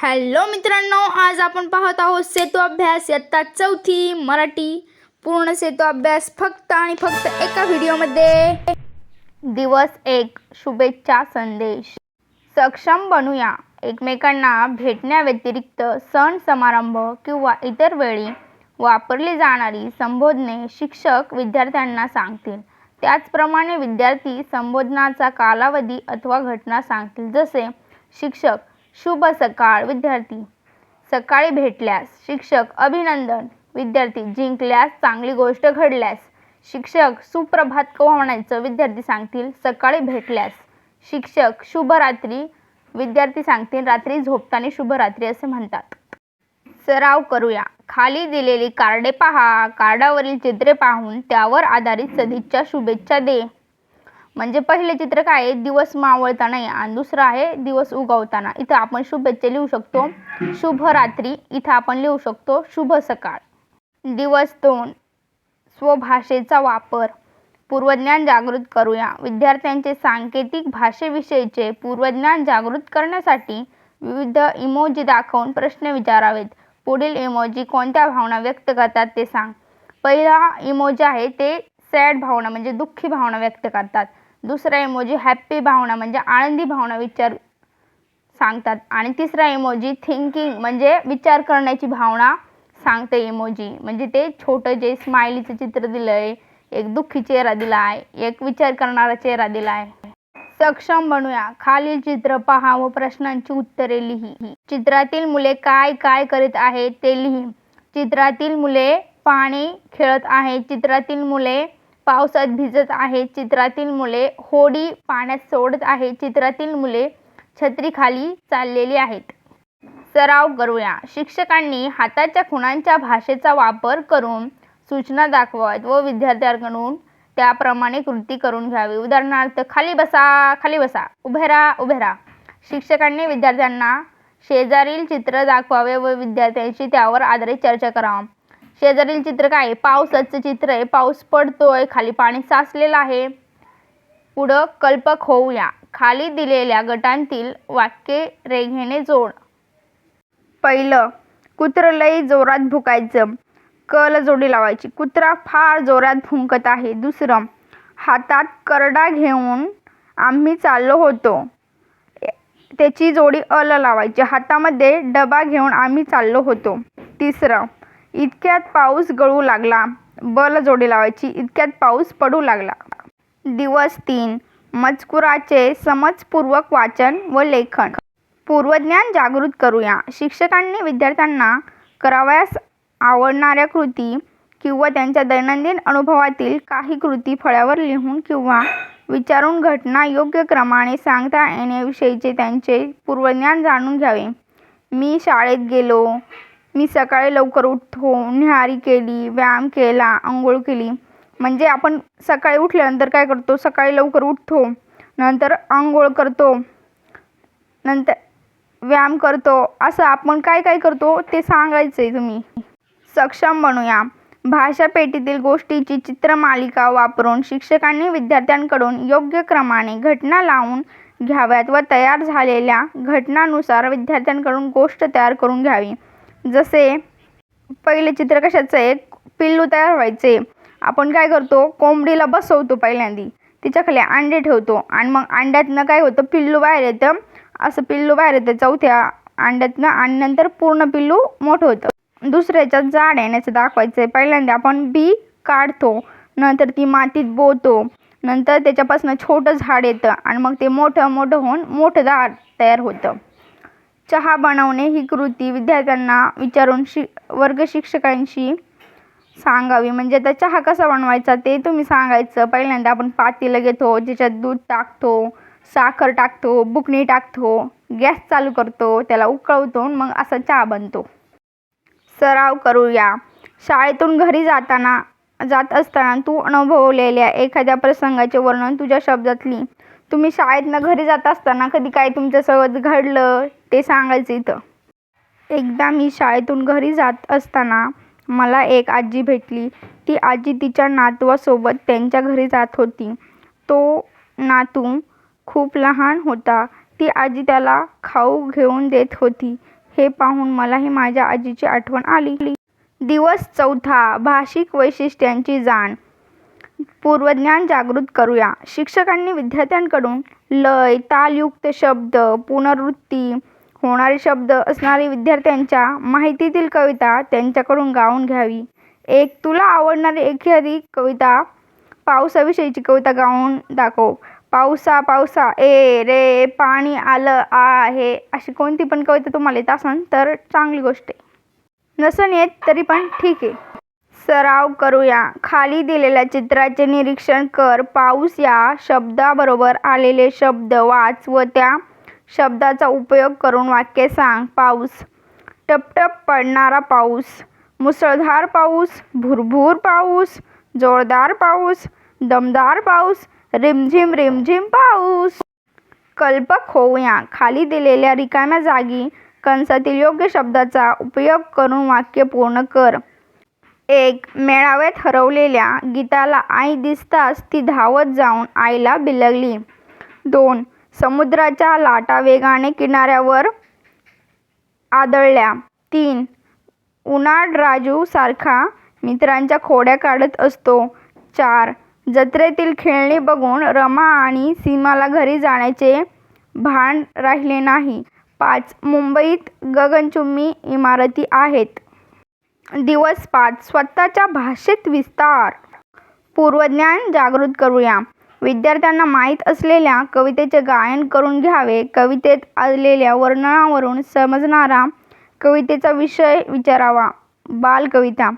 Hello मित्रांनो, आज आपण पाहत आहोत सेतू अभ्यास इयत्ता 4थी मराठी पूर्ण सेतू अभ्यास फक्त आणि फक्त एका व्हिडिओमध्ये। दिवस 1 शुभेच्छा संदेश। सक्षम बनूया। एकमेकांना भेटण्याव्यतिरिक्त सण समारंभ किंवा इतर वेळी वापरली जाणारी संबोधने शिक्षक विद्यार्थ्यांना सांगतील। त्याचप्रमाणे विद्यार्थी संबोधनाचा कालावधी अथवा घटना सांगतील। जसे शिक्षक, शुभ सकाळ विद्यार्थी, सकाळी भेटल्यास। शिक्षक, अभिनंदन विद्यार्थी, जिंकल्यास, चांगली गोष्ट घडल्यास। शिक्षक, सुप्रभात केव्हा म्हणायचं विद्यार्थी सांगतील, सकाळी भेटल्यास। शिक्षक, शुभरात्री विद्यार्थी सांगतील, रात्री झोपताना शुभरात्री असे म्हणतात। सराव करूया। खाली दिलेली कार्डे पहा, कार्डावरील चित्रे पाहून त्यावर आधारित सदिच्छा शुभेच्छा दे। म्हणजे पहिले चित्र काय आहे, दिवस मावळताना आणि दुसरं आहे दिवस उगवताना। इथं आपण शुभेच्छा लिहू शकतो शुभ रात्री, इथं आपण लिहू शकतो शुभ सकाळ। दिवस 2 स्वभाषेचा वापर। पूर्वज्ञान जागृत करूया। विद्यार्थ्यांचे सांकेतिक भाषेविषयीचे पूर्वज्ञान जागृत करण्यासाठी विविध इमोजी दाखवून प्रश्न विचारावेत। पुढील इमोजी कोणत्या भावना व्यक्त करतात ते सांग। पहिला इमोजी आहे ते सॅड भावना म्हणजे दुःखी भावना व्यक्त करतात। दुसरा इमोजी हॅप्पी भावना म्हणजे आनंदी भावना सांगतात आणि तिसरा इमोजी थिंकिंग म्हणजे विचार करण्याची भावना सांगते इमोजी। म्हणजे ते छोटं जे स्माइलीचं चित्र दिलंय, एक दुःखी चेहरा दिलाय, एक विचार करणारा चेहरा दिलाय। सक्षम बनूया। खालील चित्र पहा व प्रश्नांची उत्तरे लिही। चित्रातील मुले काय काय करीत आहेत ते लिही। चित्रातील मुले पाणी खेळत आहेत। चित्रातील मुले पावसात भिजत आहेत। चित्रातील मुले होडी पाण्यात सोडत आहेत। चित्रातील मुले छत्रीखाली चाललेली आहेत। सराव करूया। शिक्षकांनी हाताच्या खुणांच्या भाषेचा वापर करून सूचना दाखवाव्यात व विद्यार्थ्यांकडून त्याप्रमाणे कृती करून घ्यावी। उदाहरणार्थ, खाली बसा, खाली बसा, उभे राहा, उभे राहा। शिक्षकांनी विद्यार्थ्यांना शेजारील चित्र दाखवावे व विद्यार्थ्यांशी त्यावर आधारित चर्चा करावी। शेजारील चित्र काय आहे, पावसाचं चित्र आहे, पाऊस पडतोय, खाली पाणी साचलेलं आहे। पुढं कल्पक होऊया। खाली दिलेल्या गटांतील वाक्ये रेघेने जोड। पहिलं, कुत्रं लई जोरात भुकायचं, क ला जोडी लावायची, कुत्रा फार जोरात भुंकत आहे। दुसरं, हातात करडा घेऊन आम्ही चाललो होतो, त्याची जोडी अ ला लावायची, हातामध्ये डबा घेऊन आम्ही चाललो होतो। तिसरं, इतक्यात पाऊस गळू लागला, ब ला जोडी लावायची, इतक्यात पाऊस पडू लागला। दिवस 3 मजकुराचे समजपूर्वक वाचन व लेखन। पूर्वज्ञान जागृत करूया। शिक्षकांनी विद्यार्थ्यांना करावयास आवडणाऱ्या कृती किंवा त्यांच्या दैनंदिन अनुभवातील काही कृती फळ्यावर लिहून किंवा विचारून घटना योग्य क्रमाने सांगता येण्याविषयीचे त्यांचे पूर्वज्ञान जाणून घ्यावे। मी शाळेत गेलो, मी सकाळी लवकर उठतो, न्याहारी केली, व्यायाम केला, अंघोळ केली। म्हणजे आपण सकाळी उठल्यानंतर काय करतो, सकाळी लवकर उठतो, नंतर अंघोळ करतो, नंतर व्यायाम करतो, असं आपण काय काय करतो ते सांगायचंय तुम्ही। सक्षम बनूया। भाषा पेटीतील गोष्टीची चित्रमालिका वापरून शिक्षकांनी विद्यार्थ्यांकडून योग्य क्रमाने घटना लावून घ्याव्यात व तयार झालेल्या घटनानुसार विद्यार्थ्यांकडून गोष्ट तयार करून घ्यावी। जसे पहिले चित्र कशाचं आहे, पिल्लू तयार व्हायचे। आपण काय करतो, कोंबडीला बसवतो, पहिल्यांदी तिच्याखाली अंडे ठेवतो आणि मग अंड्यातनं काय होतं, पिल्लू बाहेर येतं। असं पिल्लू बाहेर येतं चौथ्या अंड्यातनं आणि नंतर पूर्ण पिल्लू मोठं होतं। दुसऱ्याच्यात जाड येण्याचं दाखवायचं आहे। पहिल्यांदा आपण बी काढतो, नंतर ती मातीत बोलतो, नंतर त्याच्यापासून छोटं झाड येतं आणि मग ते मोठं मोठं होऊन मोठं झाड तयार होतं। चहा बनवणे ही कृती विद्यार्थ्यांना विचारून वर्ग शिक्षकांशी सांगावी। म्हणजे आता चहा कसा बनवायचा ते तुम्ही सांगायचं। पहिल्यांदा आपण पातेलं घेतो, ज्याच्यात दूध टाकतो, साखर टाकतो, बुकणी टाकतो, गॅस चालू करतो, त्याला उकळवतो, मग असा चहा बनतो। सराव करूया। शाळेतून घरी जात असताना तू अनुभवलेल्या एखाद्या प्रसंगाचे वर्णन तुझ्या शब्दात लिही। तुम्ही शाळेतनं घरी जात असताना कधी काय तुमच्यासोबत घडलं ते सांगायचं इथं। एकदा मी शाळेतून घरी जात असताना मला एक आजी भेटली। ती आजी तिच्या नातवासोबत त्यांच्या घरी जात होती। तो नातू खूप लहान होता। ती आजी त्याला खाऊ घेऊन देत होती। हे पाहून मलाही माझ्या आजीची आठवण आली. दिवस 4 भाषिक वैशिष्ट्यांची जाण. पूर्वज्ञान जागृत करूया. शिक्षकांनी विद्यार्थ्यांकडून लय, तालयुक्त शब्द, पुनरावृत्ती होणारे शब्द असणारी विद्यार्थ्यांच्या माहितीतील कविता त्यांच्याकडून गाऊन घ्यावी. तुला आवडणारी एखादी कविता, पावसाविषयीची कविता गाऊन दाखव. पावसा पावसा ए रे पाणी आलं आहे, अशी कोणती पण कविता तुम्हाला येत असेल तर चांगली गोष्ट आहे. नसन येत तरी पण ठीक आहे. सराव करूया. खाली दिलेल्या चित्राचे निरीक्षण कर. पाऊस या शब्दाबरोबर आलेले शब्द वाच व त्या शब्दाचा उपयोग करून वाक्य सांग. पाऊस. टपटप पडणारा पाऊस, मुसळधार पाऊस, भुरभुर पाऊस, जोरदार पाऊस, दमदार पाऊस, रिमझिम रिमझिम पाऊस. कल्पक होऊया. खाली दिलेल्या रिकाम्या जागी कंसातील योग्य शब्दाचा उपयोग करून वाक्य पूर्ण कर. 1. मेळाव्यात हरवलेल्या गीताला आई दिसताच ती धावत जाऊन आईला बिलगली. 2. समुद्राच्या लाटा वेगाने किनाऱ्यावर आदळल्या. 3. उनाड राजू सारखा मित्रांच्या खोड्या काढत असतो. 4. जत्रेतील खेळणी बघून रमा आणि सीमाला घरी जाण्याचे भान राहिले नाही. 5. मुंबईत गगनचुंबी इमारती आहेत. दिवस 5 स्वतःच्या भाषेत विस्तार. पूर्वज्ञान जागृत करूया. विद्यार्थ्यांना माहीत असलेल्या कवितेचे गायन करून घ्यावे. कवितेत आलेल्या वर्णनावरून समजणारा कवितेचा विषय विचारावा. बालकविता.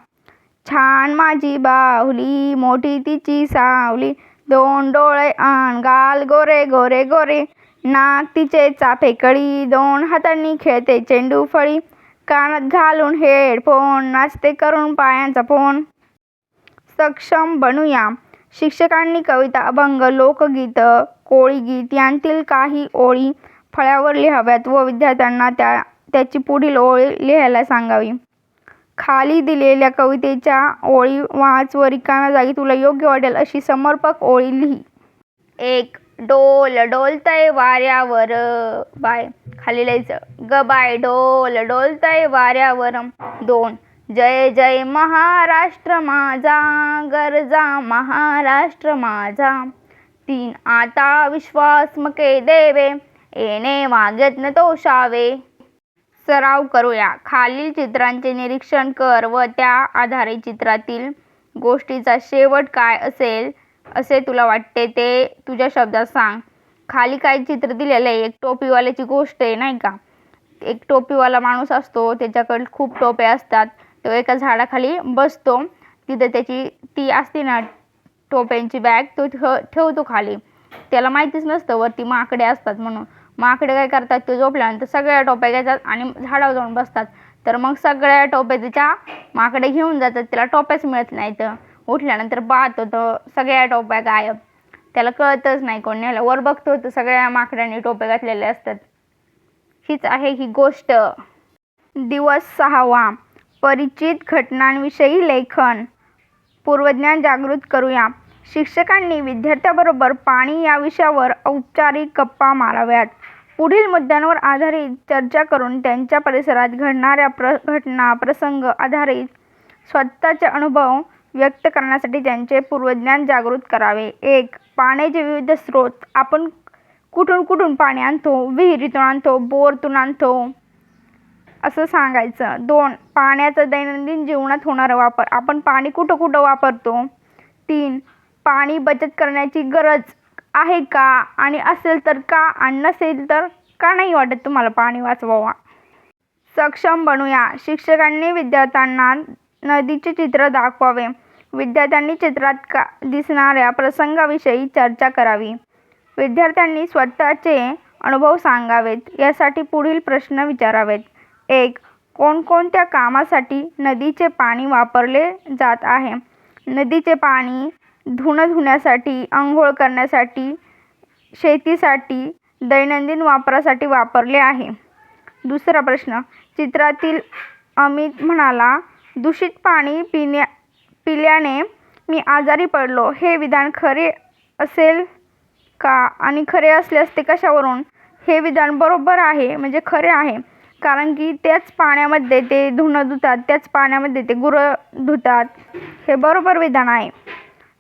छान माझी बाहुली, मोठी तिची सावली, 2 डोळे आण गाल गोरे गोरे गोरे, नाक तिचे चाफे कळी, 2 हातांनी खेळते चेंडू फळी, कानात घालून हेडफोन, नाचते करून पायांचा फोन. सक्षम बनूया. शिक्षकांनी कविता, अभंग, लोकगीत, कोळीगीत यांतील काही ओळी फळ्यावर लिहाव्यात व विद्यार्थ्यांना त्याची पुढील ओळ लिहायला सांगावी. खाली दिलेल्या कवितेच्या ओळी वाच व रिकाम्या जागी तुला योग्य वाटेल अशी समर्पक ओळी लिही. 1. डोल डोलतय वाऱ्यावर. बाय. खाली लिहायचं ग बाय डोल डोलतय वाऱ्यावर. 2. जय जय महाराष्ट्र माझा, गरजा महाराष्ट्र माझा. 3. आता विश्वास मके देवे, येणे वागेत न तोषावे. सराव करूया. खालील चित्रांचे निरीक्षण कर व त्या आधारे चित्रातील गोष्टीचा शेवट काय असेल असे तुला वाटते ते तुझ्या शब्दात सांग. खाली काही चित्र दिलेलं आहे. एक टोपीवाल्याची गोष्ट आहे नाही का. एक टोपीवाला माणूस असतो, त्याच्याकडे खूप टोपे असतात. तो एका झाडाखाली बसतो. तिथं त्याची ती असते ना टोप्यांची बॅग, तो ठेवतो खाली. त्याला माहितीच नसतं वरती माकडे असतात म्हणून. माकडे काय करतात, ते झोपल्यानंतर सगळ्या टोप्या घेतात आणि झाडावर जाऊन बसतात. तर मग सगळ्या टोप्या त्याच्या माकडे घेऊन जातात. त्याला टोप्याच मिळत नाहीत. उठल्यानंतर पाहतो तर सगळ्या टोप्या गायब. त्याला कळतच नाही कोण नेलं. वर बघतो तर सगळ्या माकडांनी टोप्या घातलेले असतात. हीच आहे ही गोष्ट. दिवस 6 परिचित घटनांविषयी लेखन. पूर्वज्ञान जागृत करूया. शिक्षकांनी विद्यार्थ्याबरोबर पाणी या विषयावर औपचारिक गप्पा माराव्यात. पुढील मुद्द्यांवर आधारित चर्चा करून त्यांच्या परिसरात घडणाऱ्या घटना प्रसंग आधारित स्वतःचे अनुभव व्यक्त करण्यासाठी त्यांचे पूर्वज्ञान जागृत करावे. 1. पाण्याचे विविध स्रोत. आपण कुठून कुठून पाणी आणतो, विहिरीतून आणतो, बोरतून आणतो असं सांगायचं. 2. पाण्याचा दैनंदिन जीवनात होणारा वापर. आपण पाणी कुठं कुठं वापरतो. 3. पाणी बचत करण्याची गरज आहे का आणि असेल तर का आणि नसेल तर का नाही वाटत तुम्हाला पाणी वाचवावा. सक्षम बनूया. शिक्षकांनी विद्यार्थ्यांना नदीचे चित्र दाखवावे. विद्यार्थ्यांनी चित्रात दिसणाऱ्या प्रसंगाविषयी चर्चा करावी. विद्यार्थ्यांनी स्वतःचे अनुभव सांगावेत. यासाठी पुढील प्रश्न विचारावेत. 1. कोणकोणत्या कामासाठी नदीचे पाणी वापरले जात आहे. नदीचे पाणी धुण्यासाठी, आंघोळ करण्यासाठी, शेतीसाठी, दैनंदिन वापरासाठी वापरले आहे. दुसरा प्रश्न. चित्रातील अमित म्हणाला, दूषित पाणी पिल्याने मी आजारी पडलो. हे विधान खरे असेल का आणि खरे असल्यास ते कशावरून. हे विधान बरोबर आहे म्हणजे खरे आहे. कारण की त्याच पाण्यामध्ये ते धुणं धुतात, त्याच पाण्यामध्ये ते गुरं धुतात, हे बरोबर विधान आहे.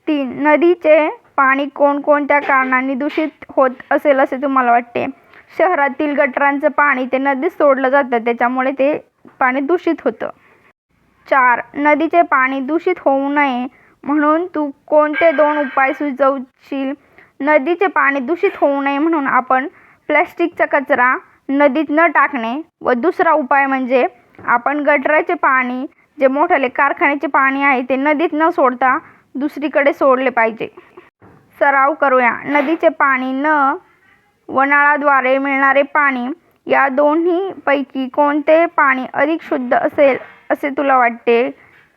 3. नदीचे पाणी कोणकोणत्या कारणांनी दूषित होत असेल असे तुम्हाला वाटते? शहरातील गटारांचं पाणी ते नदीत सोडलं जातं, त्याच्यामुळे ते पाणी दूषित होतं. 4. नदीचे पाणी दूषित होऊ नये म्हणून तू कोणते 2 उपाय सुचवशील? नदीचे पाणी दूषित होऊ नये म्हणून आपण प्लॅस्टिकचा कचरा नदीत न टाकणे व दुसरा उपाय म्हणजे आपण गटाराचे पाणी, जे मोठाले कारखान्याचे पाणी आहे, ते नदीत न सोडता दुसरीकडे सोडले पाहिजे. सराव करूया. नदीचे पाणी व नळाद्वारे मिळणारे पाणी या दोन्हीपैकी कोणते पाणी अधिक शुद्ध असेल असे तुला वाटते?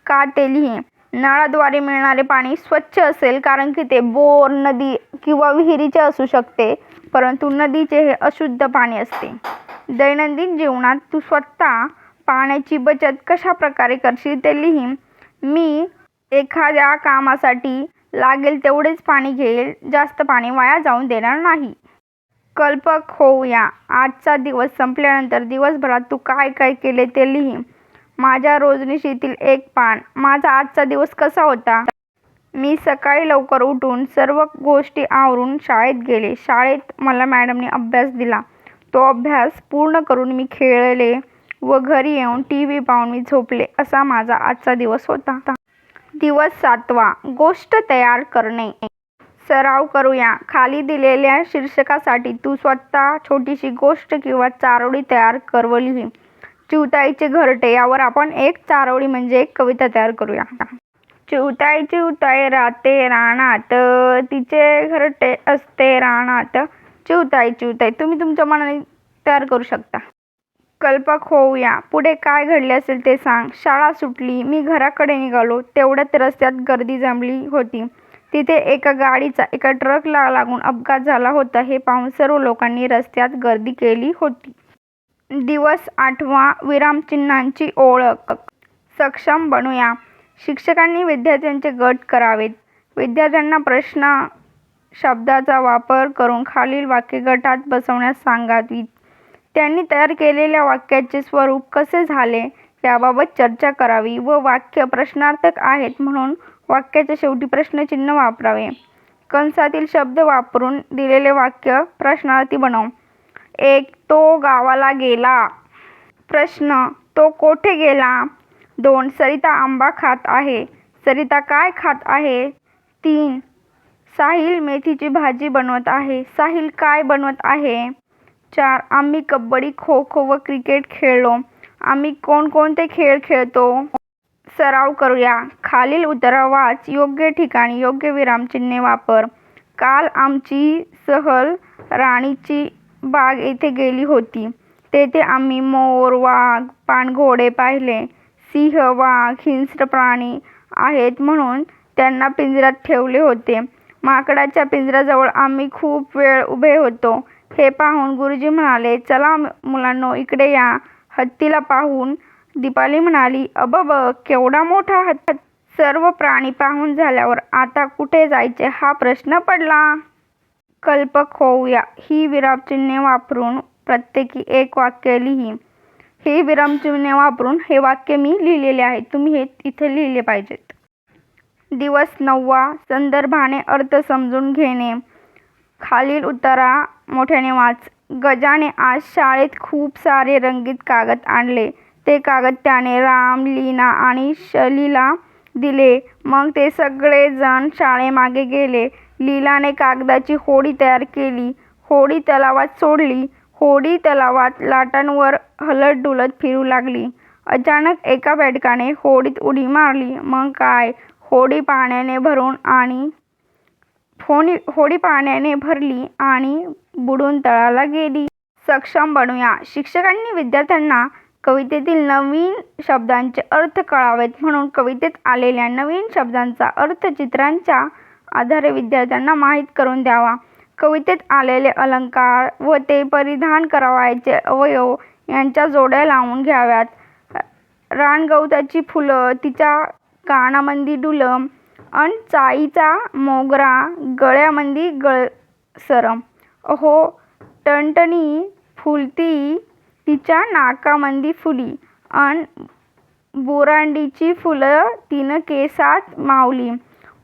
का ते लिही. नळाद्वारे मिळणारे पाणी स्वच्छ असेल, कारण की ते बोर, नदी किंवा विहिरीचे असू शकते, परंतु नदीचे हे अशुद्ध पाणी असते. दैनंदिन जीवनात तू स्वतः पाण्याची बचत कशा प्रकारे करशील ते लिही. मी एखाद्या कामासाठी लागेल तेवढेच पाणी घेईल, जास्त पाणी वाया जाऊन देणार नाही. कल्पक होऊया. आजचा दिवस संपल्यानंतर दिवसभरात तू काय काय केले ते लिही. माझ्या रोजनिशीतील एक पान. माझा आजचा दिवस कसा होता? मी सकाळी लवकर उठून सर्व गोष्टी आवरून शाळेत गेले. शाळेत मला मॅडमने अभ्यास दिला. तो अभ्यास पूर्ण करून मी खेळले व घरी येऊन TV पाहून मी झोपले. असा माझा आजचा दिवस होता. दिवस 7वा. गोष्ट तयार करणे. सराव करूया. खाली दिलेल्या शीर्षकासाठी तू स्वतः छोटीशी गोष्ट किंवा चारोळी तयार कर व लिही. चिवताईचे घरटे यावर आपण एक चारोळी म्हणजे एक कविता तयार करूया. चिवताई चिवताई राहते रानात, तिचे घरटे असते रानात. चिवताई चिवताई. तुम्ही तुमच्या मनाने तयार करू शकता. कल्पक होऊया. पुढे काय घडले असेल ते सांग. शाळा सुटली. मी घराकडे निघालो. तेवढ्यात रस्त्यात गर्दी जमली होती. तिथे एका गाडीचा एका ट्रकला लागून अपघात झाला होता. हे पाहून सर्व लोकांनी रस्त्यात गर्दी केली होती. दिवस 8वा. विरामचिन्हांची ओळख. सक्षम बनूया. शिक्षकांनी विद्यार्थ्यांचे गट करावेत. विद्यार्थ्यांना प्रश्न शब्दाचा वापर करून खालील वाक्ये गटात बसवण्यास सांगावीत. त्यांनी तयार केलेल्या वाक्याचे स्वरूप कसे झाले याबाबत चर्चा करावी व वाक्य प्रश्नार्थक आहेत म्हणून वाक्याच्या शेवटी प्रश्नचिन्ह वापरावे. कंसातील शब्द वापरून दिलेले वाक्य प्रश्नार्थी बनव. 1. तो गावाला गेला. प्रश्न. तो कोठे गेला? 2. सरिता आंबा खात आहे. सरिता काय खात आहे? 3. साहिल मेथीची भाजी बनवत आहे. साहिल काय बनवत आहे? 4. आम्ही कबड्डी, खो खो व क्रिकेट खेळलो. आम्ही कोणकोणते खेळ खेळतो? सराव करूया. खालील उत्तरं वाच. योग्य ठिकाणी योग्य विरामचिन्हे वापर. काल आमची सहल राणीची बाग येथे गेली होती. तेथे आम्ही मोर, वाघ, पाणघोडे पाहिले. सिंह, वाघ हिंस्र प्राणी आहेत म्हणून त्यांना पिंजऱ्यात ठेवले होते. माकडाच्या पिंजऱ्याजवळ आम्ही खूप वेळ उभे होतो. हे पाहून गुरुजी म्हणाले, चला मुलांनो इकडे या. हत्तीला पाहून दीपाली म्हणाली, अबब केवढा मोठा हत्ती. सर्व प्राणी पाहून झाल्यावर आता कुठे जायचे हा प्रश्न पडला. कल्पक होऊया. ही विरामचिन्हे वापरून प्रत्येकी एक वाक्य लिही. हे विरामचिन्हे वापरून हे वाक्य मी लिहिलेले आहे. तुम्ही हे इथे लिहिले पाहिजेत. दिवस 9वा. संदर्भाने अर्थ समजून घेणे. खालील उत्तरा मोठ्याने वाच. गजाने आज शाळेत खूप सारे रंगीत कागद आणले. ते कागद त्याने राम, लीना आणि शलीला दिले. मग ते सगळे जण शाळेमागे गेले. लीलाने कागदाची होडी तयार केली. होडी तलावात सोडली. होडी तलावात लाटांवर हलत डुलत फिरू लागली. अचानक एका बेडकाने होडीत उडी मारली. मग काय? होडी पाण्याने भरली आणि बुडून तळाला गेली. सक्षम बनूया. शिक्षकांनी विद्यार्थ्यांना कवितेतील नवीन शब्दांचे अर्थ कळावेत म्हणून कवितेत आलेल्या नवीन शब्दांचा अर्थ चित्रांच्या आधारे विद्यार्थ्यांना माहीत करून द्यावा. कवितेत आलेले अलंकार व ते परिधान करावयाचे अवयव यांच्या जोड्या लावून घ्याव्यात. रानगवताची फुलं तिच्या कानामंदी डुलम अन चाईचा मोगरा गळ्यामंदी गळसरम. अहो टणटणी फुलती हिच्या नाकामंदी फुली अन बुरांडीची फुलं तिनं केसात मावली.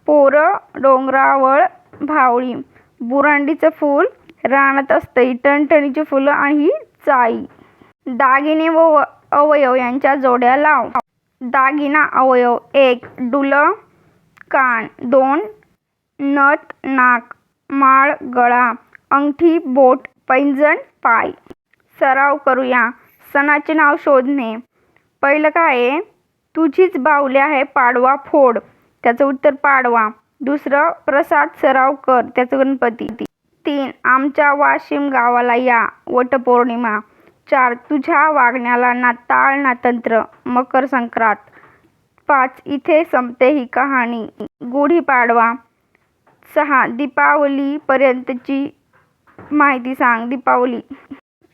पोरं डोंगरावळ भावळी. बुरांडीचं फूल रानात असतंय. टणटणीची फुलं आणि चाई. दागिने व अवयव यांच्या जोड्या लाव. दागिना अवयव 1. डुलं कान. 2. नथ नाक. माळ गळा. अंगठी बोट. पैंजण पाय. सराव करूया. सणाचे नाव शोधणे. पहिलं काय आहे? तुझीच बाहुली आहे पाडवा फोड. त्याचं उत्तर पाडवा. दुसरं प्रसाद सराव कर. त्याचं गणपती. 3. आमच्या वाशिम गावाला या. वटपौर्णिमा. 4. तुझ्या वागण्याला ना ताळ ना तंत्र. मकर संक्रांत. 5. इथे संपते ही कहाणी. गुढीपाडवा. 6. दीपावली पर्यंतची माहिती सांग. दीपावली.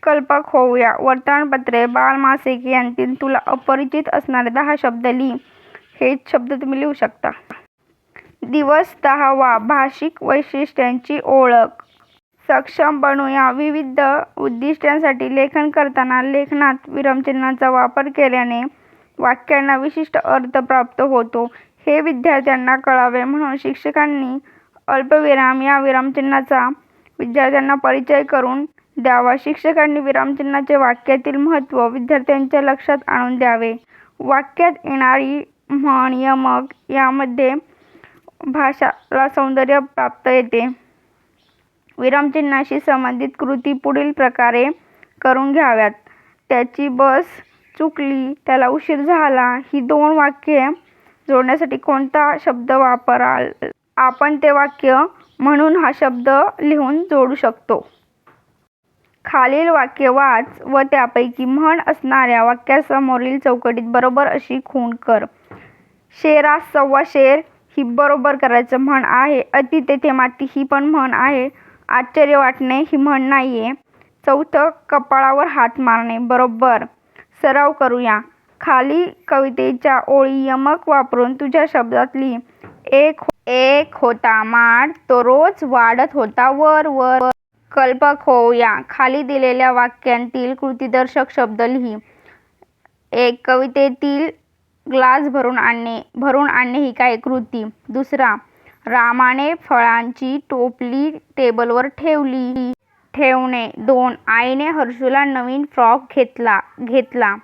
कल्पक होऊया. वर्तमानपत्रे बालमासिके यांतील तुला अपरिचित असणारे 10 शब्द लिही. हे शब्द तुम्ही लिहू शकता. दिवस 10वा. भाषिक वैशिष्ट्यांची ओळख. सक्षम बनूया. विविध उद्दिष्टांसाठी लेखन करताना लेखनात विरामचिन्हांचा वापर केल्याने वाक्यांना विशिष्ट अर्थ प्राप्त होतो. हे विद्यार्थ्यांना कळावे म्हणून शिक्षकांनी अल्पविराम या विरामचिन्हाचा विद्यार्थ्यांना परिचय करून द्यावा. शिक्षकांनी विरामचिन्हाचे वाक्यातील महत्त्व विद्यार्थ्यांच्या लक्षात आणून द्यावे. वाक्यात येणारी म्हण यमक यामध्ये भाषाला सौंदर्य प्राप्त येते. विरामचिन्हाशी संबंधित कृती पुढील प्रकारे करून घ्याव्यात. त्याची बस चुकली. त्याला उशीर झाला. ही 2 वाक्ये जोडण्यासाठी कोणता शब्द वापराल? आपण ते वाक्य म्हणून हा शब्द लिहून जोडू शकतो. खालील वाक्य वाच व त्यापैकी म्हण असणाऱ्या वाक्यासमोरील चौकटीत बरोबर अशी खूण कर. शेरास सव्वा शेर ही बरोबर करायचं म्हण आहे. अति तेथे माती ही पण म्हण आहे. आश्चर्य वाटणे ही म्हण नाहीये. 4. कपाळावर हात मारणे बरोबर. सराव करूया. खाली कवितेच्या ओळी यमक वापरून तुझ्या शब्दात लिही. एक होता माड तो रोज वाढत होता वर वर. कल्पक होऊया. खाली दिलेल्या वाक्यांतील कृतीदर्शक शब्द लिही. 1. कवितेतील ग्लास भरून आणणे ही काय कृती. 2. रामाने फळांची टोपली टेबलवर ठेवणे. 2. आईने हर्षूला नवीन फ्रॉक घेतला.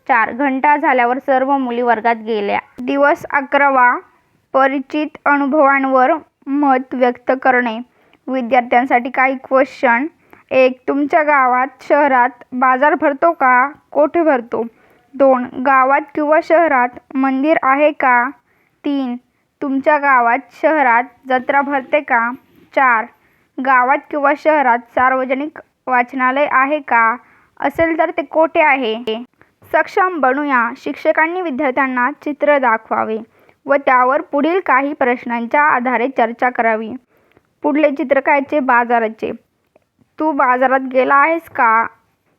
4. घंटा झाल्यावर सर्व मुली वर्गात गेल्या. दिवस 11वा. परिचित अनुभवांवर मत व्यक्त करणे. विद्यार्थ्यांसाठी काही क्वेश्चन. 1. तुमच्या गावात शहरात बाजार भरतो का? कोठे भरतो? 2. गावात किंवा शहरात मंदिर आहे का? 3. तुमच्या गावात शहरात जत्रा भरते का? 4. गावात किंवा शहरात सार्वजनिक वाचनालय आहे का? असेल तर ते कोठे आहे? सक्षम बनूया. शिक्षकांनी विद्यार्थ्यांना चित्र दाखवावे व त्यावर पुढील काही प्रश्नांच्या आधारे चर्चा करावी. पुढले चित्र कायचे? बाजाराचे. तू बाजारात गेला आहेस का?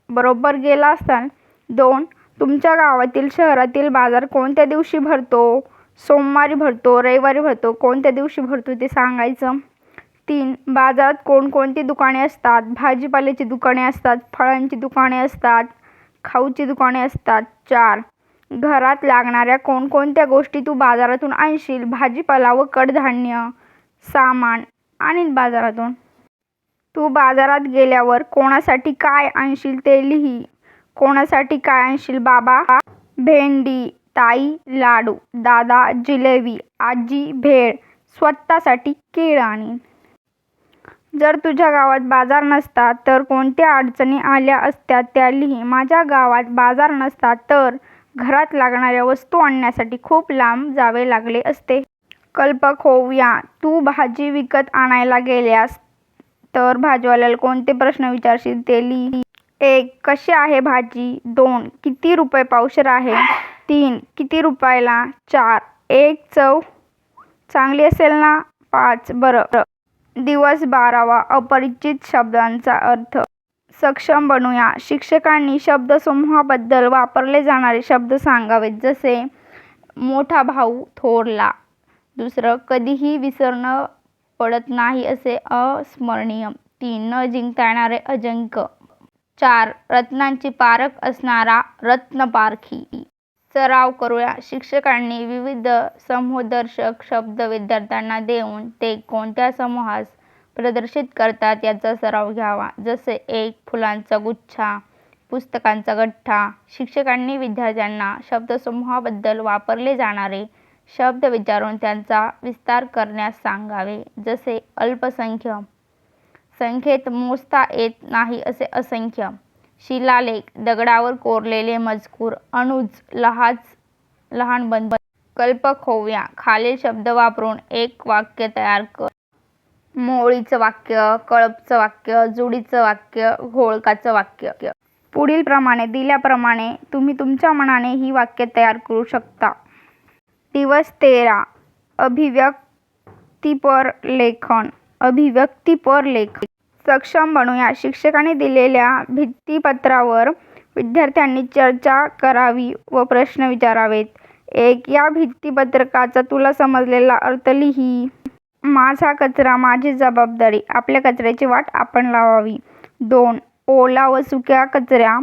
बरोबर गेला असताल. 2. तुमच्या गावातील शहरातील बाजार कोणत्या दिवशी भरतो? सोमवारी भरतो. रविवारी भरतो. कोणत्या दिवशी भरतो ते सांगायचं. 3. बाजारात कोणकोणती दुकाने असतात? भाजीपाल्याची दुकाने असतात. फळांची दुकाने असतात. खाऊची दुकाने असतात. 4. घरात लागणाऱ्या कोणकोणत्या गोष्टी तू बाजारातून आणशील? भाजीपाला व कडधान्य सामान आणि बाजारातून. तू बाजारात गेल्यावर कोणासाठी काय आणशील ते लिही. कोणासाठी काय आणशील? बाबा भेंडी. ताई लाडू. दादा जिलेबी. आजी भेळ. स्वतःसाठी केळं आणीन. जर तुझ्या गावात बाजार नसता तर कोणत्या अडचणी आल्या असत्या त्या लिही. माझ्या गावात बाजार नसता तर घरात लागणाऱ्या वस्तू आणण्यासाठी खूप लांब जावे लागले असते. कल्पक होऊया. तू भाजी विकत आणायला गेल्यास तर भाजीवाल्याला कोणते प्रश्न विचारशील ते लिही. 1. कशी आहे भाजी? 2. किती रुपये पावशेर आहे? 3. किती रुपयाला? 4. एक चव चांगली असेल ना? 5. बरं. दिवस 12वा. अपरिचित शब्दांचा अर्थ. सक्षम बनूया. शिक्षकांनी शब्दसमूहाबद्दल वापरले जाणारे शब्द सांगावेत. जसे मोठा भाऊ थोरला. 2. कधीही विसरणं पडत नाही असे अस्मरणीय. 3. न जिंकता येणारे अजिंक्य. 4. रत्नांची पारख असणारा रत्नपारखी. सराव करूया. शिक्षकांनी विविध समूहदर्शक शब्द विद्यार्थ्यांना देऊन ते कोणत्या समूहास प्रदर्शित करतात याचा सराव घ्यावा. जसे 1. फुलांचा गुच्छा, पुस्तकांचा गठ्ठा. शिक्षकांनी विद्यार्थ्यांना शब्दसमूहाबद्दल वापरले जाणारे शब्द विचारून त्यांचा विस्तार करण्यास सांगावे. जसे अल्पसंख्य, संख्येत मोजता येत नाही असे असंख्य. शिलालेख, दगडावर कोरलेले मजकूर. अणुज, लहान बंध. कल्पक होऊया. खालील शब्द वापरून एक वाक्य तयार कर. मोळीचं वाक्य, कळपचं वाक्य, जुडीचं वाक्य, घोळकाचं वाक्य. पुढील प्रमाणे दिल्याप्रमाणे तुम्ही तुमच्या मनाने ही वाक्य तयार करू शकता. दिवस 13. अभिव्यक्तीपर लेखन. अभिव्यक्तीपर लेखन. सक्षम बनूया. शिक्षकांनी दिलेल्या भित्तीपत्रावर विद्यार्थ्यांनी चर्चा करावी व प्रश्न विचारावेत. 1. या भित्तीपत्रकाचा तुला समजलेला अर्थ लिही. माझा कचरा माझी जबाबदारी. आपल्या कचऱ्याची वाट आपण लावावी. 2. ओला व सुक्या कचऱ्या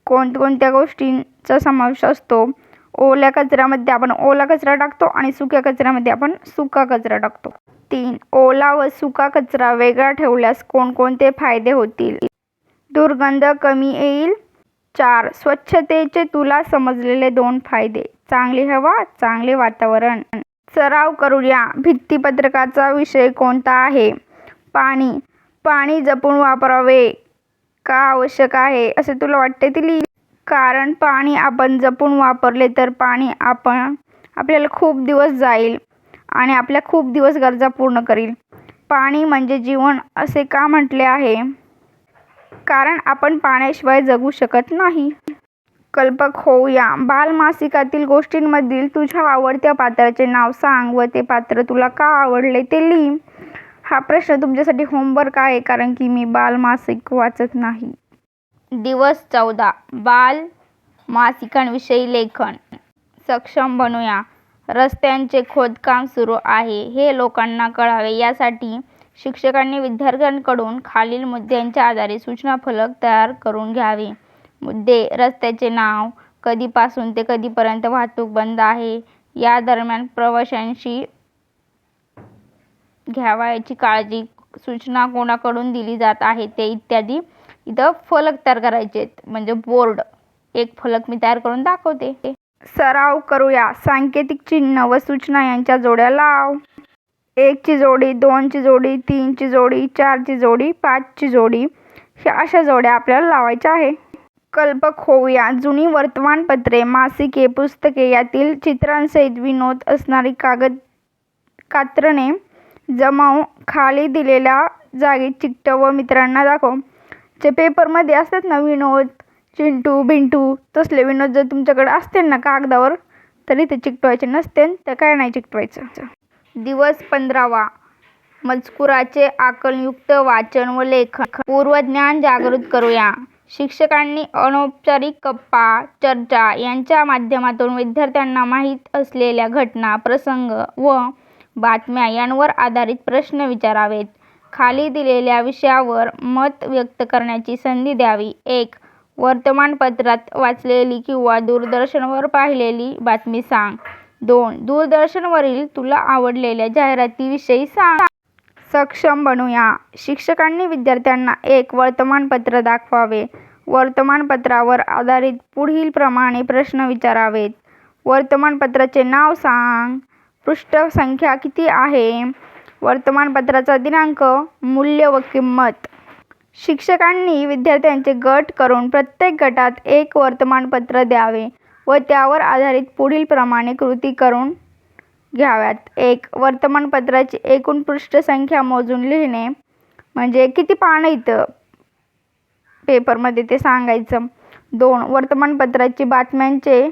कोणकोणत्या गोष्टींचा समावेश असतो? ओल्या कचऱ्यामध्ये आपण ओला कचरा टाकतो आणि सुक्या कचऱ्यामध्ये आपण सुका कचरा टाकतो. 3. ओला व सुका कचरा वेगळा ठेवल्यास कोणकोणते फायदे होतील? दुर्गंध कमी येईल. 4. स्वच्छतेचे तुला समजलेले 2 फायदे. चांगली हवा, चांगले वातावरण. सराव करूया. भित्तीपत्रकाचा विषय कोणता आहे? पाणी. पाणी जपून वापरावे का आवश्यक आहे असे तुला वाटते ते लिही. कारण पाणी आपण जपून वापरले तर पाणी आपल्याला खूप दिवस जाईल आणि आपल्या खूप दिवस गरजा पूर्ण करील. पाणी म्हणजे जीवन असे का म्हटले आहे? कारण आपण पाण्याशिवाय जगू शकत नाही. कल्पक होऊया. बालमासिकातील गोष्टींमधील तुझ्या आवडत्या पात्राचे नाव सांग व ते पात्र तुला का आवडले ते लिही. हा प्रश्न तुमच्यासाठी होमवर्क आहे कारण की मी बालमासिक वाचत नाही. दिवस 14. बाल मासिकांविषयी लेखन. सक्षम बनूया. रस्त्यांचे खोदकाम सुरू आहे हे लोकांना कळावे यासाठी शिक्षकांनी विद्यार्थ्यांकडून खालील मुद्द्यांच्या आधारे सूचना फलक तयार करून घ्यावे. मुद्दे. रस्त्याचे नाव. कधीपासून ते कधीपर्यंत वाहतूक बंद आहे. या दरम्यान प्रवाशांशी घ्यावयाची काळजी. सूचना कोणाकडून दिली जात आहे ते इत्यादी. इथं फलक तयार करायचे म्हणजे बोर्ड. एक फलक मी तयार करून दाखवते. सराव करूया. सांकेतिक चिन्ह व सूचना यांच्या जोड्या लाव. 1 ची जोडी, 2 ची जोडी, 3 ची जोडी, 4 ची जोडी, 5 ची जोडी. ह्या अशा जोड्या आपल्याला लावायच्या आहे. कल्पक होऊया. जुनी वर्तमानपत्रे, मासिके, पुस्तके यातील चित्रांसहित विनोद असणारी कात्रणे जमाव खाली दिलेल्या जागी चिकटव व मित्रांना दाखव. जे पेपरमध्ये असतात ना विनोद, चिंटू बिंटू तसले विनोद जर तुमच्याकडे असतील ना कागदावर तरी ते चिकटवायचे नसते तर काय नाही चिकटवायचं. दिवस 15. मजकुराचे आकलनयुक्त वाचन व लेखन. पूर्वज्ञान जागृत करूया. शिक्षकांनी अनौपचारिक गप्पा, चर्चा यांच्या माध्यमातून विद्यार्थ्यांना माहीत असलेल्या घटना, प्रसंग व बातम्या यांवर आधारित प्रश्न विचारावेत. खाली दिलेल्या विषयावर मत व्यक्त करण्याची संधी द्यावी. 1. वर्तमानपत्रात वाचलेली किंवा दूरदर्शनवर पाहिलेली बातमी सांग. 2. दूरदर्शनवरील तुला आवडलेल्या जाहिरातीविषयी सांग. सक्षम बनूया. शिक्षकांनी विद्यार्थ्यांना एक वर्तमानपत्र दाखवावे. वर्तमानपत्रावर आधारित पुढील प्रमाणे प्रश्न विचारावेत. वर्तमानपत्राचे नाव सांग. पृष्ठसंख्या किती आहे? वर्तमानपत्राचा दिनांक, मूल्य व किंमत. शिक्षकांनी विद्यार्थ्यांचे गट करून प्रत्येक गटात एक वर्तमानपत्र द्यावे व त्यावर आधारित पुढील प्रमाणे कृती करून घ्याव्यात. 1. वर्तमानपत्राची एकूण पृष्ठसंख्या मोजून लिहिणे म्हणजे किती पानं इथं पेपरमध्ये ते सांगायचं. 2. वर्तमानपत्राची बातम्यांचे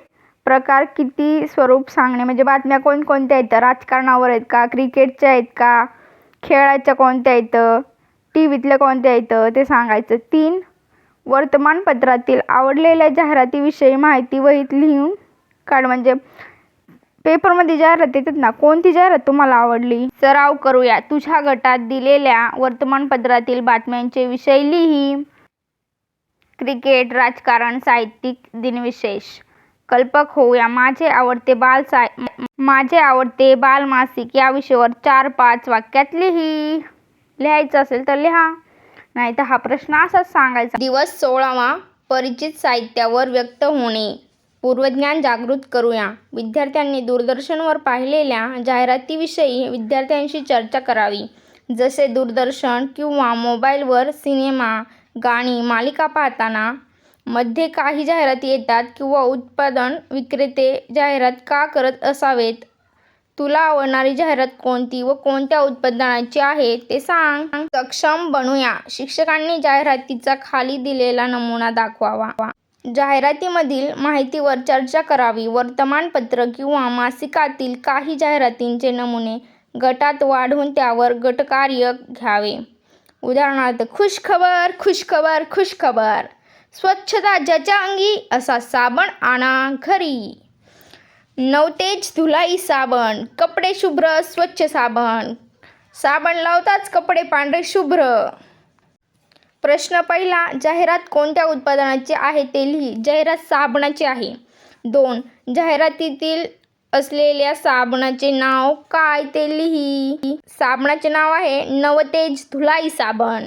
प्रकार किती स्वरूप सांगणे म्हणजे बातम्या कोणकोणत्या आहेत, राजकारणावर आहेत का, क्रिकेटच्या आहेत का, खेळाच्या कोणत्या आहेत, टीव्हीतल्या कोणत्या आहेत ते सांगायचं. 3. वर्तमानपत्रातील आवडलेल्या जाहिरातीविषयी माहिती वहीत लिहून काढ म्हणजे पेपरमध्ये जाहिरात येतात ना कोणती जाहिरात तुम्हाला आवडली. सराव करूया. तुझ्या गटात दिलेल्या वर्तमानपत्रातील बातम्यांचे विषय लिही. क्रिकेट, राजकारण, साहित्यिक, दिनविशेष. कल्पक होऊया. माझे आवडते बालमासिक या विषयावर 4-5 वाक्यात लिहायचं असेल तर लिहा, नाही तर हा प्रश्न असाच सांगायचा. दिवस 16वा. परिचित साहित्यावर व्यक्त होणे. पूर्वज्ञान जागृत करूया. विद्यार्थ्यांनी दूरदर्शनवर पाहिलेल्या जाहिरातीविषयी विद्यार्थ्यांशी चर्चा करावी. जसे दूरदर्शन किंवा मोबाईलवर सिनेमा, गाणी, मालिका पाहताना मध्ये काही जाहिराती येतात किंवा उत्पादन विक्रेते जाहिरात का करत असावेत. तुला आवडणारी जाहिरात कोणती व कोणत्या उत्पादनाची आहे ते सांग. सक्षम बनूया. शिक्षकांनी जाहिरातीचा खाली दिलेला नमुना दाखवावा. जाहिरातीमधील माहितीवर चर्चा करावी. वर्तमानपत्र किंवा मासिकातील काही जाहिरातींचे नमुने गटात वाढवून त्यावर गटकार्य घ्यावे. उदाहरणार्थ, खुशखबर, खुशखबर, खुशखबर. स्वच्छता ज्याच्या अंगी असा साबण आणा घरी. नवतेज धुलाई साबण. कपडे शुभ्र स्वच्छ साबण. साबण लावताच कपडे पांढरे शुभ्र. प्रश्न पहिला. जाहिरात कोणत्या उत्पादनाची आहे ते लिही. जाहिरात साबणाची आहे. 2. जाहिरातीतील असलेल्या साबणाचे नाव काय ते लिही. साबणाचे नाव आहे नवतेज धुलाई साबण.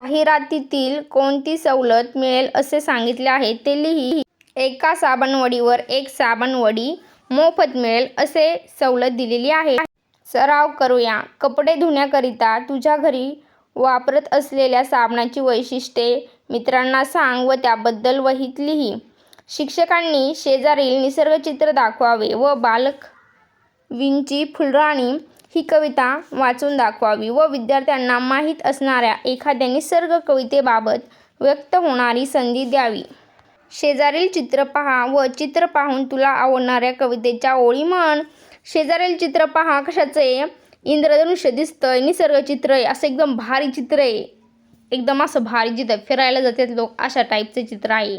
जाहिरातीतील कोणती सवलत मिळेल असे सांगितले आहे ते लिही. एका साबणवडीवर एक साबणवडी मोफत मिळेल असे सवलत दिलेली आहे. सराव करूया. कपडे धुण्याकरिता तुझ्या घरी वापरत असलेल्या साबणाची वैशिष्ट्ये मित्रांना सांग व त्याबद्दल वहीत लिही. शिक्षकांनी शेजारील निसर्गचित्र दाखवावे व बालकवींची फुलराणी ही कविता वाचून दाखवावी व विद्यार्थ्यांना माहीत असणाऱ्या एखाद्या निसर्ग कवितेबाबत व्यक्त होणारी संधी द्यावी. शेजारील चित्र पहा व चित्र पाहून तुला आवडणाऱ्या कवितेच्या ओळी म्हण. शेजारील चित्र पहा. कशाचं आहे? इंद्रधनुष्य दिसतंय, निसर्गचित्र आहे, असं एकदम भारी चित्र आहे. एकदम असं भारी चित्र, फिरायला जातात लोक, अशा टाईपचे चित्र आहे.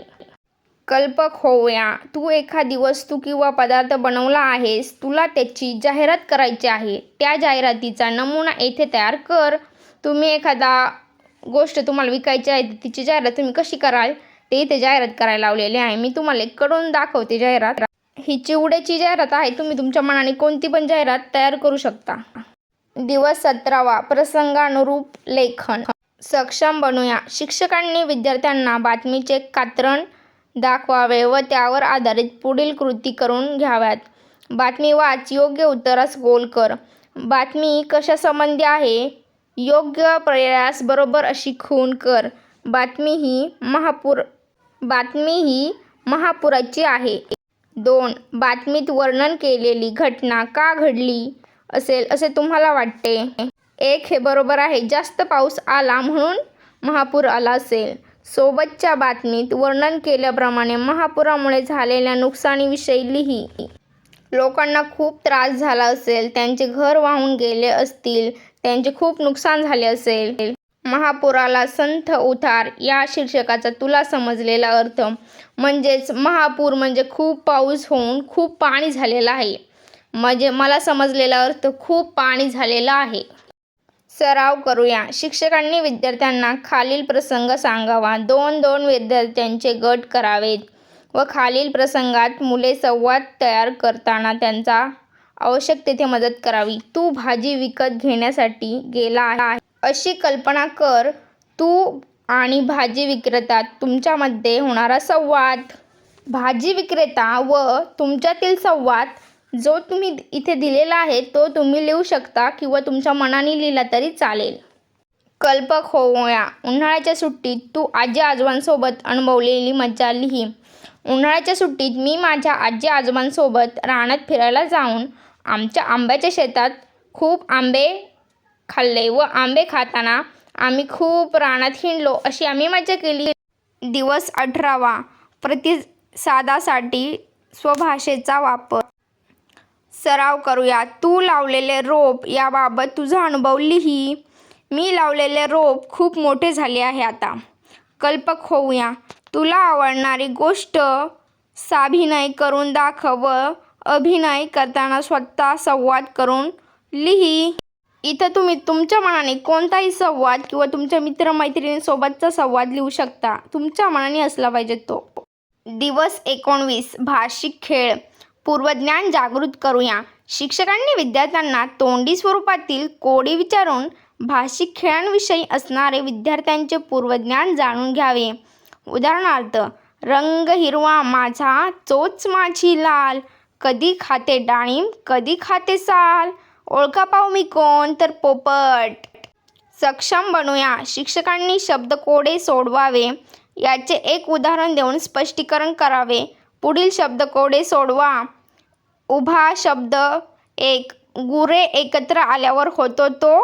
कल्पक होऊया. तू एखादी वस्तू किंवा पदार्थ बनवला आहेस. तुला त्याची जाहिरात करायची आहे. त्या जाहिरातीचा नमुना येथे तयार कर. तुम्ही एखादा गोष्ट तुम्हाला विकायची आहे, तिची जाहिरात तुम्ही कशी कराल ते इथे जाहिरात करायला लावलेली आहे. मी तुम्हाला करून दाखवते जाहिरात. ही चिवड्याची जाहिरात आहे. तुम्ही तुमच्या मनाने कोणती पण जाहिरात तयार करू शकता. दिवस 17वा. प्रसंगानुरूप लेखन. सक्षम बनूया. शिक्षकांनी विद्यार्थ्यांना बातमीचे कात्रण दाखवावे व त्यावर आधारित पुढील कृती करून घ्याव्यात. बातमी वाच. योग्य उत्तरास गोल कर. बातमी कशासंबंधी आहे? योग्य पर्यायास बरोबर अशी खूण कर. बातमी ही महापुराची आहे. 2. बातमीत वर्णन केलेली घटना का घडली असेल असे तुम्हाला वाटते? 1. हे बरोबर आहे. जास्त पाऊस आला म्हणून महापूर आला असेल. सोबतच्या बातमीत वर्णन केल्याप्रमाणे महापुरामुळे झालेल्या नुकसानीविषयी लिही. लोकांना खूप त्रास झाला असेल. त्यांचे घर वाहून गेले असतील. त्यांचे खूप नुकसान झाले असेल. महापुराला संथ उतार या शीर्षकाचा तुला समजलेला अर्थ म्हणजेच महापूर म्हणजे खूप पाऊस होऊन खूप पाणी झालेलं आहे. म्हणजे मला समजलेला अर्थ खूप पाणी झालेलं आहे. सराव करूया. शिक्षकांनी विद्यार्थ्यांना खालील प्रसंग सांगावा. 2-2 विद्यार्थ्यांचे गट करावेत व खालील प्रसंगात मुले संवाद तयार करताना त्यांचा आवश्यक तेथे मदत करावी. तू भाजी विकत घेण्यासाठी गेला आहे अशी कल्पना कर. तू आणि भाजी विक्रेता तुमच्यामध्ये होणारा संवाद. भाजी विक्रेता व तुमच्यातील संवाद जो तुम्ही इथे दिलेला आहे तो तुम्ही लिहू शकता किंवा तुमच्या मनाने लिहिला तरी चालेल. कल्पक होऊया. उन्हाळ्याच्या सुट्टीत तू आजी आजोबांसोबत अनुभवलेली मजा लिही. उन्हाळ्याच्या सुट्टीत मी माझ्या आजी आजोबांसोबत रानात फिरायला जाऊन आमच्या आंब्याच्या शेतात खूप आंबे खाल्ले व आंबे खाताना आम्ही खूप रानात हिंडलो अशी आम्ही मजा केली. दिवस 18वा. प्रतिसादासाठी स्वभाषेचा वापर. सराव करूया. तू लावलेले रोप याबाबत तुझा अनुभव लिही. मी लावलेले रोप खूप मोठे झाले आहे आता. कल्पक होऊया. तुला आवडणारी गोष्ट साभिनय करून दाखव व अभिनय करताना स्वतः संवाद करून लिही. इथं तुम्ही तुमच्या मनाने कोणताही संवाद किंवा तुमच्या मित्रमैत्रिणींसोबतचा संवाद लिहू शकता. तुमच्या मनाने असला पाहिजे तो. दिवस 19 भाषिक खेळ. पूर्वज्ञान जागृत करूया. शिक्षकांनी विद्यार्थ्यांना तोंडी स्वरूपातील कोडी विचारून भाषिक खेळांविषयी असणारे विद्यार्थ्यांचे पूर्वज्ञान जाणून घ्यावे. उदाहरणार्थ, रंग हिरवा माझा, चोच माझी लाल, कधी खाते डाळिंब, कधी खाते साल, ओळखा पाहू मी कोण, तर पोपट. सक्षम बनूया. शिक्षकांनी शब्दकोडे सोडवावे. याचे एक उदाहरण देऊन स्पष्टीकरण करावे. पुढील शब्दकोडे सोडवा. उभा शब्द 1. गुरे एकत्र आल्यावर होतो तो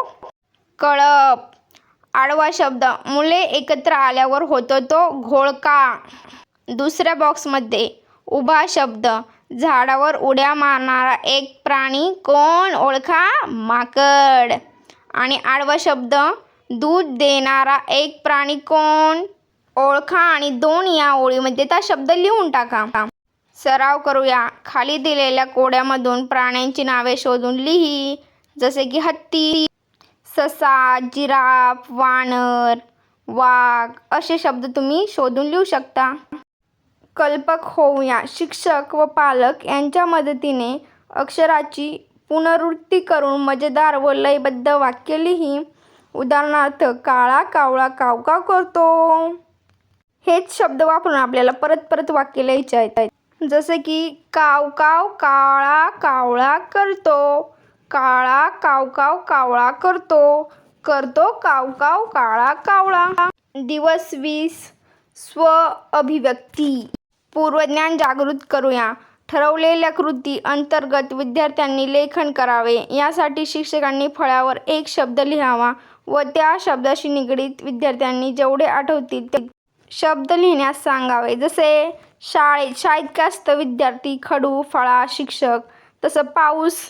कळप. आडवा शब्द मुले एकत्र आल्यावर होतो तो घोळका. दुसऱ्या बॉक्समध्ये उभा शब्द झाडावर उड्या मारणारा एक प्राणी कोण, ओळखा, माकड. आणि आडवा शब्द दूध देणारा एक प्राणी कोण, ओळखा आणि 2 या ओळीमध्ये त्या शब्द लिहून टाका. सराव करूया. खाली दिलेल्या कोड्यामधून प्राण्यांची नावे शोधून लिही. जसे की हत्ती, ससा, जिराफ, वानर, वाघ असे शब्द तुम्ही शोधून लिहू शकता. कल्पक होऊया. शिक्षक व पालक यांच्या मदतीने अक्षराची पुनरावृत्ती करून मजेदार व लयबद्ध वाक्य लिही. उदाहरणार्थ, काळा कावळा काव काव करतो. हेच शब्द वापरून आपल्याला परत परत वाक्य लिहायचे आहेत. जसे की काव काव काळा कावळा करतो, काळा काव काव कावळा करतो, करतो काव काव काळा कावळा. दिवस 20 स्व अभिव्यक्ती. पूर्वज्ञान जागृत करूया. ठरवलेल्या कृती अंतर्गत विद्यार्थ्यांनी लेखन करावे. यासाठी शिक्षकांनी फळ्यावर एक शब्द लिहावा व त्या शब्दाशी निगडीत विद्यार्थ्यांनी जेवढे आठवतील ते शब्द लिहिण्यास सांगावे. जसे शाळेत काय असतं, विद्यार्थी, खडू, फळा, शिक्षक. तसं पाऊस,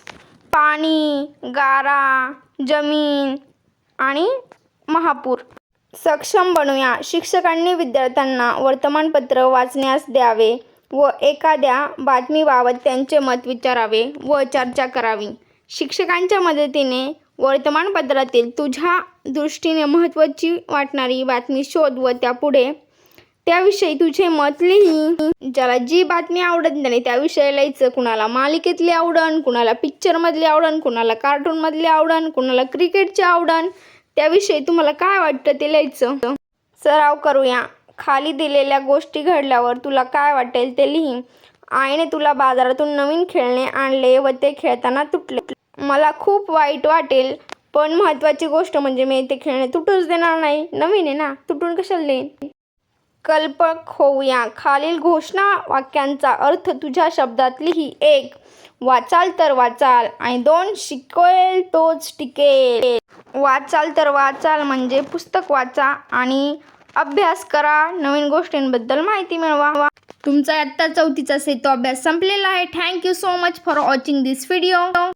पाणी, गारा, जमीन आणि महापूर. सक्षम बनूया. शिक्षकांनी विद्यार्थ्यांना वर्तमानपत्र वाचण्यास द्यावे व एखाद्या बातमीबाबत त्यांचे मत विचारावे व चर्चा करावी. शिक्षकांच्या मदतीने वर्तमानपत्रातील तुझ्या दृष्टीने महत्त्वाची वाटणारी बातमी शोध व त्यापुढे त्याविषयी तुझे मत लिही. ज्याला जी बातमी आवडत नाही त्याविषयी लिहायचं. कुणाला मालिकेतली आवडण, कुणाला पिक्चरमधली आवडण, कुणाला कार्टूनमधली आवडण, कुणाला क्रिकेटची आवडण, त्याविषयी तुम्हाला काय वाटतं ते लिहायचं. सराव करूया. खाली दिलेल्या गोष्टी घडल्यावर तुला काय वाटेल ते लिही. आईने तुला बाजारातून नवीन खेळणे आणले व ते खेळताना तुटले. मला खूप वाईट वाटेल, पण महत्त्वाची गोष्ट म्हणजे मी ते खेळणे तुटूच देणार नाही. नवीन आहे ना, तुटून कशाला देईन. कल्पक होऊया. खालील घोषणा वाक्यांचा अर्थ तुझ्या शब्दात लिही. 1. वाचाल तर वाचाल आणि 2. शिकेल तोच टिकेल. वाचाल तर वाचाल म्हणजे पुस्तक वाचा आणि अभ्यास करा, नवीन गोष्टींबद्दल माहिती मिळवा. तुमचा इयत्ता 4थीचा सेतू अभ्यास संपलेला आहे. Thank you so much for watching this video.